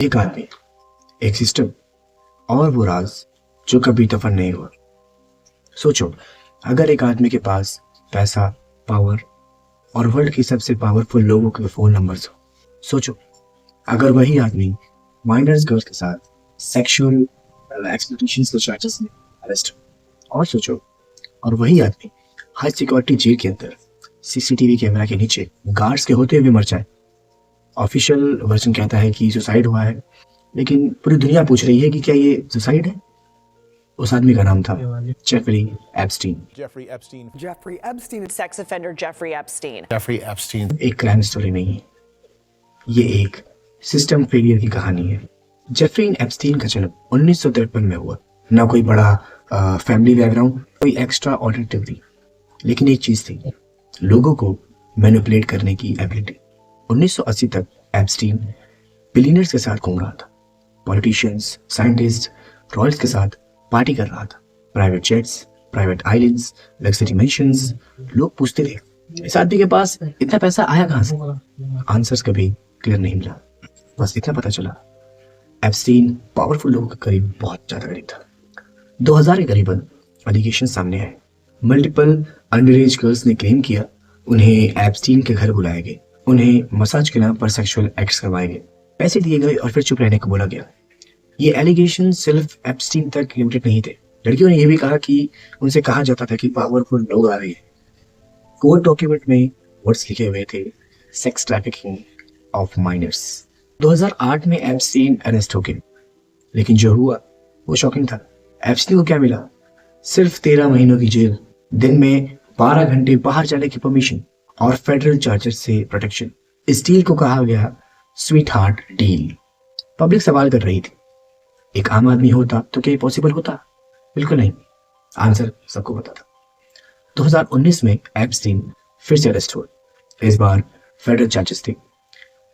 एक आदमी, एक सिस्टम और वो राज जो कभी दफन नहीं हुआ। सोचो, अगर एक आदमी के पास पैसा, पावर और वर्ल्ड की सबसे पावरफुल लोगों के फोन नंबर्स हो। सोचो, अगर वही आदमी माइनर्स गर्ल्स के साथ सेक्सुअल एक्सप्लॉयटेशंस के चार्जेस में अरेस्ट हो। और सोचो, और वही आदमी हाई सिक्योरिटी जेल के अंदर सीसीटीवी कैमरा के नीचे गार्ड्स के होते हुए मर जाए। ऑफिशियल वर्जन कहता है कि सुसाइड हुआ है, लेकिन पूरी दुनिया पूछ रही है कि क्या ये सुसाइड है। उस आदमी का नाम था Jeffrey Epstein. Jeffrey Epstein, sex offender Jeffrey Epstein. एक क्राइम स्टोरी नहीं है, ये एक सिस्टम फेलियर की कहानी है। जेफरी एप्स्टीन का जन्म 1953 में हुआ। ना कोई बड़ा फैमिली बैकग्राउंड, कोई एक्स्ट्रा ऑर्डिनरी थी, लेकिन एक चीज थी, लोगों को मैनिपुलेट करने की एबिलिटी। 1980 तक एप्स्टीन बिलियनर्स के साथ घूम रहा था, पॉलिटिशियंस, साइंटिस्ट, रॉयल्स के साथ पार्टी कर रहा था। Private jets, private islands, luxury mentions. लोग पूछते थे, इस आदमी के पास इतना पैसा आया कहां से? आंसर्स कभी क्लियर नहीं मिला। बस इतना पता चला, एप्स्टीन पावरफुल लोगों के करीब बहुत ज्यादा करीब था। 2000 के करीबन एलिगेशन सामने आए। मल्टीपल अंडरएज गर्ल्स ने क्लेम किया उन्हें एप्स्टीन के घर बुलाया गया, उन्हें मसाज के नाम पर सेक्सुअल एक्ट्स करवाए गए, पैसे दिए गए और फिर चुप रहने को बोला गया। ये एलिगेशन सिर्फ एप्स्टीन तक लिमिटेड नहीं थे। लड़कियों ने यह भी कहा कि उनसे कहा जाता था कि पावरफुल लोग आ रहे हैं। कोर्ट डॉक्यूमेंट में वर्ड्स लिखे हुए थे, सेक्स ट्रैफिकिंग ऑफ माइनर्स। 2008 में एप्स्टीन अरेस्ट हो गए, लेकिन जो हुआ वो शॉकिंग था। एप्स्टीन को क्या मिला? सिर्फ 13 महीनों की जेल, दिन में 12 घंटे बाहर जाने की परमिशन और फेडरल चार्जर से प्रोटेक्शन। इस डील को कहा गया स्वीट हार्ट डील। पब्लिक सवाल कर रही थी, एक आम आदमी होता तो क्या ये पॉसिबल होता? बिल्कुल नहीं। आंसर सबको पता था। 2019 में एप्स्टीन फिर से अरेस्ट हुए। इस बार फेडरल चार्जेस थे।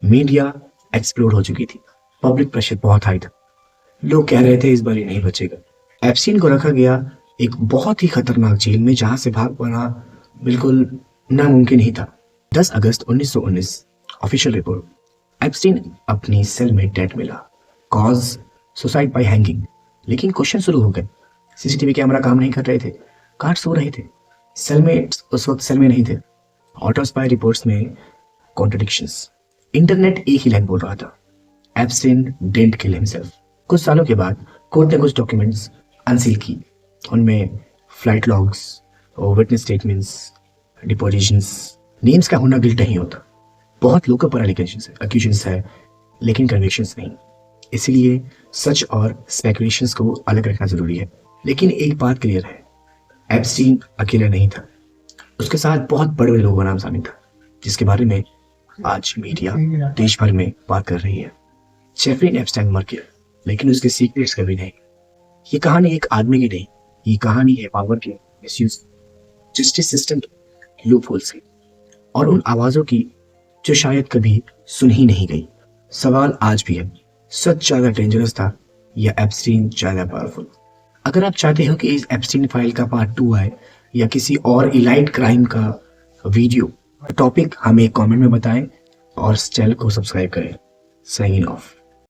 मीडिया एक्सप्लोर हो चुकी थी, पब्लिक प्रेशर बहुत हाई था। लोग कह रहे थे इस बार ये नहीं बचेगा। एप्स्टीन को रखा गया एक बहुत ही खतरनाक जेल में, जहां से भाग पाना बिल्कुल नामुमकिन ही था। 10 अगस्त 1919 ऑफिशियल रिपोर्ट, एप्स्टीन अपनी सेल में डेड मिला, कॉज सुसाइड बाय हैंगिंग। लेकिन क्वेश्चन शुरू हो गए। सीसीटीवी कैमरा काम नहीं कर रहे थे, गार्ड सो रहे थे, सेलमेट्स उस वक्त सेल में नहीं थे। ऑटोस्पाई रिपोर्ट्स में कॉन्ट्रडिक्शंस। इंटरनेट एक ही लाइन बोल रहा था, एप्स्टीन डिडंट किल हिमसेल्फ। कुछ सालों के बाद कोर्ट ने कुछ डॉक्यूमेंट्स अनसील की। उनमें फ्लाइट लॉग्स और विटनेस स्टेटमेंट्स, डिपोजिशंस। नेम्स का होना गिल्ट नहीं होता। बहुत लोगों पर एक्यूजेशंस है, लेकिन कन्विक्शंस नहीं। इसलिए सच और स्पेकुलेशंस को अलग रखना जरूरी है। लेकिन एक बात क्लियर है, एप्स्टीन अकेला नहीं था, उसके साथ बहुत बड़े बड़े लोगों का नाम शामिल था, जिसके बारे में आज मीडिया देश भर में बात कर रही है। जेफरी एप्स्टीन मर गया, लेकिन उसके सीक्रेट्स कभी नहीं। ये कहानी एक आदमी की नहीं, ये कहानी है पावर के मिसयूज, जस्टिस सिस्टम के लूपहोल्स की, और उन आवाजों की जो शायद कभी सुन ही नहीं गई। सवाल आज भी है, सच ज्यादा डेंजरस था या एप्स्टीन ज्यादा पावरफुल? अगर आप चाहते हो कि इस एप्स्टीन फाइल का पार्ट 2 आए या किसी और इलाइट क्राइम का वीडियो टॉपिक, हमें कमेंट में बताएं और चैनल को सब्सक्राइब करें। Sign of.